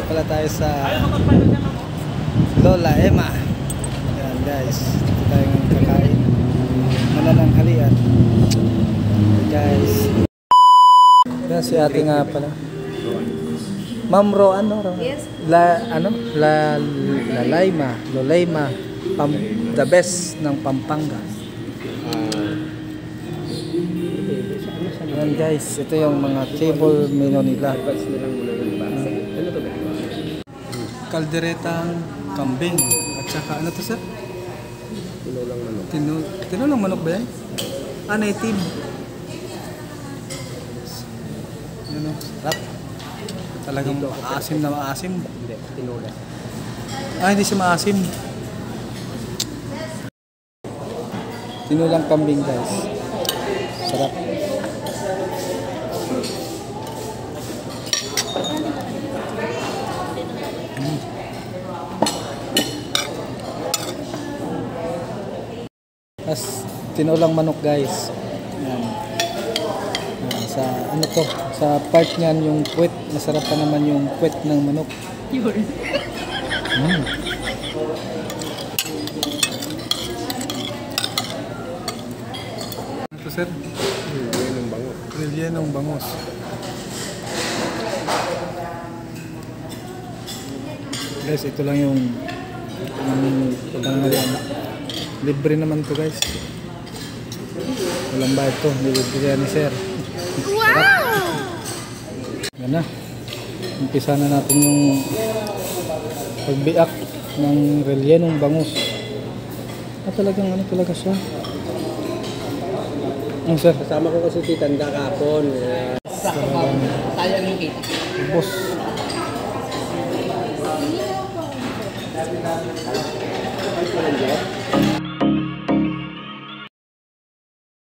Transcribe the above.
pala tayo sa Lola Emma. Ayan guys, ito tayo ng kakain. Manananghalian. Guys. Yan si ate nga pala. Ma'am Ro, ano? Yes. Lolaima. The best ng Pampanga. Ayan guys, ito yung mga table menu nila. Kalderetang kambing. At saka ano to sir? Tinulang manok. Tinulang manok ba yan? Ah, native. Yan o, sarap. Talagang maasim na maasim. Hindi, tinula. Ah, hindi siya maasim. Tinulang kambing guys. Sarap. As tinulang manok guys. Yan. Sa ano to, sa part niyan yung puwet, masarap pa naman yung puwet ng manok. Ito sir? Rellenong bangus. Rellenong bangus. Guys, ito lang yung tanghalian. Libre naman to guys. Walang bayad to, libre ni sir. Wow! Yan na. Umpisa na natin yung pagbiak ng rellenong bangus. Talagang ano talaga siya. Ano sir? Kasama ko kasi titanda kahapon. Sayang yung kita. Boss.